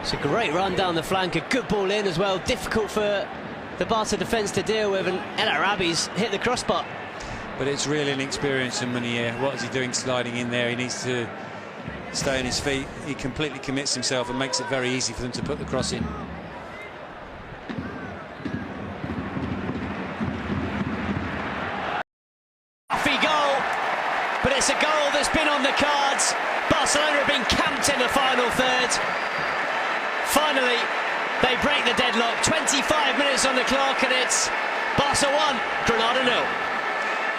It's a great run down the flank, a good ball in as well. Difficult for the Barca defence to deal with, and El Arabi's hit the crossbar. But it's really an experience in Munier. What is he doing sliding in there? He needs to stay on his feet. He completely commits himself and makes it very easy for them to put the cross in. Goal, but it's a goal that's been on the cards. Barcelona have been camped in the final third. Finally, they break the deadlock. 25 minutes on the clock, and it's Barca 1, Granada 0.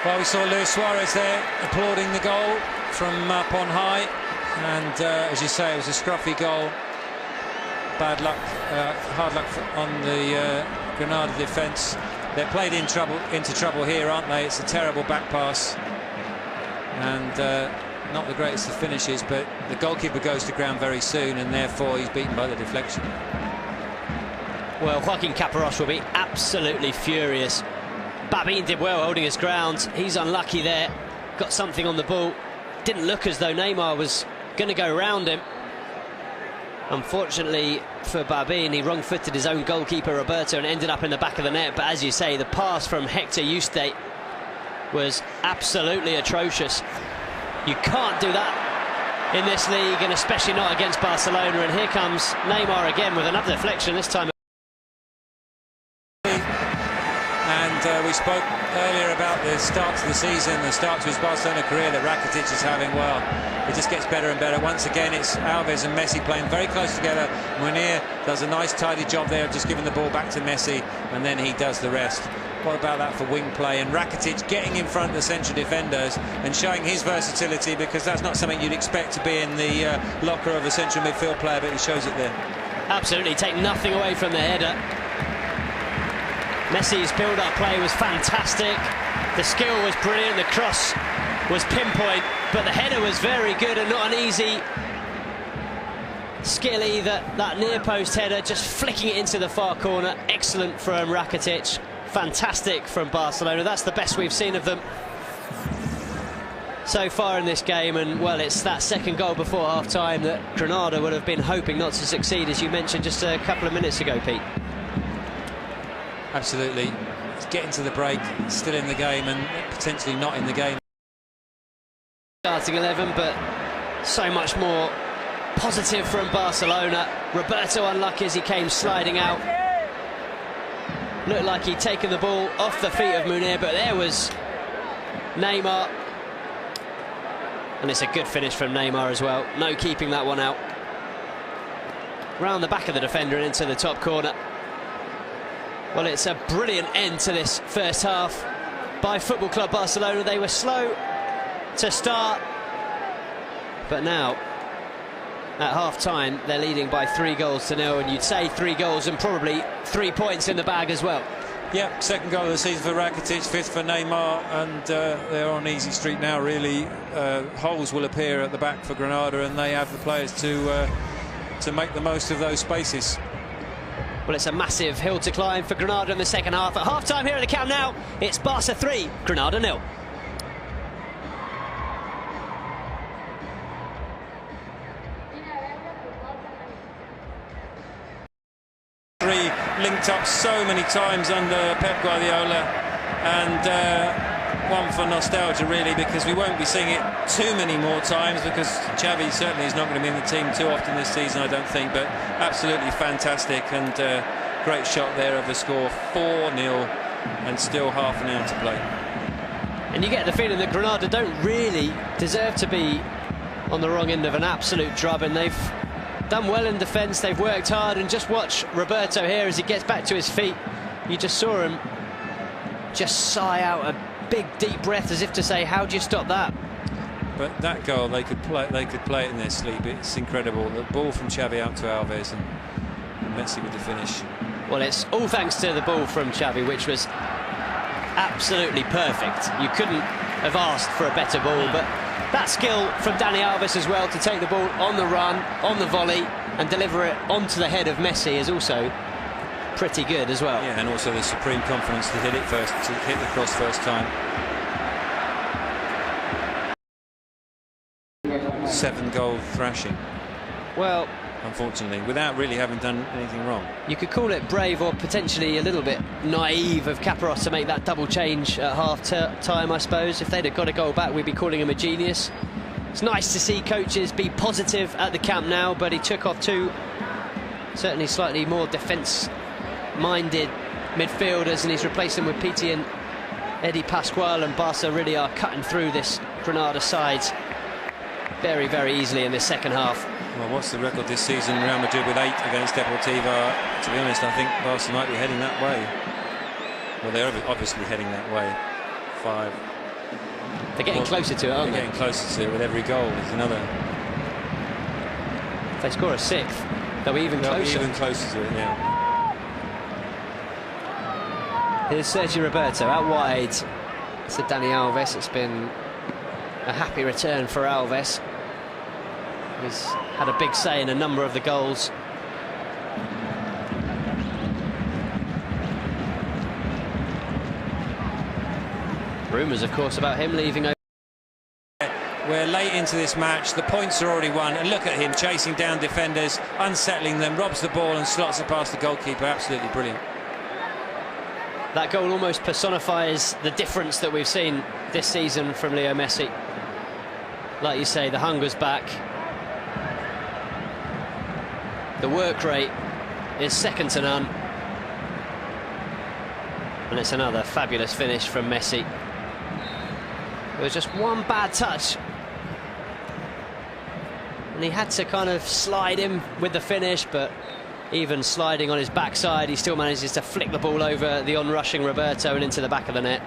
Well, we saw Luis Suarez there applauding the goal from up on high, and as you say, it was a scruffy goal. Bad luck, hard luck on the Granada defence. They're played into trouble here, aren't they? It's a terrible back pass, and not the greatest of finishes, but the goalkeeper goes to ground very soon, and therefore he's beaten by the deflection. Well, Joaquin Caparrós will be absolutely furious. Babin did well holding his ground. He's unlucky there. Got something on the ball. Didn't look as though Neymar was going to go around him. Unfortunately for Babin, he wrong-footed his own goalkeeper Roberto and ended up in the back of the net. But as you say, the pass from Hector Juste was absolutely atrocious. You can't do that in this league, and especially not against Barcelona. And here comes Neymar again with another deflection, this time. And we spoke earlier about the start to the season, the start to his Barcelona career that Rakitic is having. Well, it just gets better and better. Once again, it's Alves and Messi playing very close together. Munier does a nice tidy job there of just giving the ball back to Messi, and then he does the rest. What about that for wing play? And Rakitic getting in front of the central defenders and showing his versatility, because that's not something you'd expect to be in the locker of a central midfield player, but he shows it there. Absolutely, take nothing away from the header. Messi's build-up play was fantastic. The skill was brilliant. The cross was pinpoint, but the header was very good and not an easy skill either. That near post header, just flicking it into the far corner. Excellent from Rakitic. Fantastic from Barcelona. That's the best we've seen of them so far in this game. And well, it's that second goal before half-time that Granada would have been hoping not to succeed, as you mentioned just a couple of minutes ago, Pete. Absolutely. It's getting to the break, still in the game and potentially not in the game. Starting 11, but so much more positive from Barcelona. Roberto unlucky as he came sliding out. Looked like he'd taken the ball off the feet of Munier, but there was Neymar. And it's a good finish from Neymar as well. No keeping that one out. Round the back of the defender and into the top corner. Well, it's a brilliant end to this first half by Football Club Barcelona. They were slow to start, but now at half-time they're leading by 3-0, and you'd say 3 goals and probably 3 points in the bag as well. Yeah, second goal of the season for Rakitic, 5th for Neymar, and they're on easy street now, really. Holes will appear at the back for Granada, and they have the players to make the most of those spaces. Well, it's a massive hill to climb for Granada in the second half. At half-time here at the Camp Nou, it's Barca 3, Granada 0. Linked up so many times under Pep Guardiola, and one for nostalgia really, because we won't be seeing it too many more times, because Xavi certainly is not going to be in the team too often this season, I don't think. But absolutely fantastic, and great shot there of the score. 4-0 and still half an hour to play. And you get the feeling that Granada don't really deserve to be on the wrong end of an absolute drubbing. They've done well in defence, they've worked hard, and just watch Roberto here as he gets back to his feet. You just saw him just sigh out a big deep breath as if to say, how do you stop that? But that goal, they could play it in their sleep. It's incredible. The ball from Xavi out to Alves, and Messi with the finish. Well, it's all thanks to the ball from Xavi, which was absolutely perfect. You couldn't have asked for a better ball, but that skill from Dani Alves as well, to take the ball on the run, on the volley, and deliver it onto the head of Messi, is also pretty good as well. Yeah, and also the supreme confidence to hit it first, to hit the cross first time. 7-goal thrashing. Well, unfortunately, without really having done anything wrong. You could call it brave or potentially a little bit naive of Caparrós to make that double change at half-time, I suppose. If they'd have got a goal back, we'd be calling him a genius. It's nice to see coaches be positive at the Camp Nou, but he took off two certainly slightly more defence-minded midfielders, and he's replaced them with Pity and Eddie Pascual, and Barca really are cutting through this Granada side very, very easily in this second half. Well, what's the record this season? Real Madrid with 8 against Deportivo. To be honest, I think Barca might be heading that way. Well, they're obviously heading that way. 5. They're getting closer to it, aren't they? They're getting closer to it with every goal. There's another. If they score a 6th, they'll be even closer. Even closer to it, yeah. Here's Sergio Roberto out wide. It's Dani Alves. It's been a happy return for Alves. He's had a big say in a number of the goals. Rumours, of course, about him leaving. We're late into this match. The points are already won. And look at him chasing down defenders, unsettling them, robs the ball and slots it past the goalkeeper. Absolutely brilliant. That goal almost personifies the difference that we've seen this season from Leo Messi. Like you say, the hunger's back. The work rate is second to none. And it's another fabulous finish from Messi. There was just one bad touch, and he had to kind of slide in with the finish, but even sliding on his backside, he still manages to flick the ball over the onrushing Roberto and into the back of the net.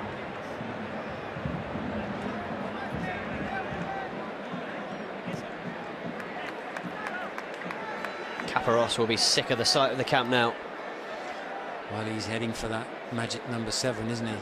Caparrós will be sick of the sight of the Camp Nou. Well, he's heading for that magic number 7, isn't he?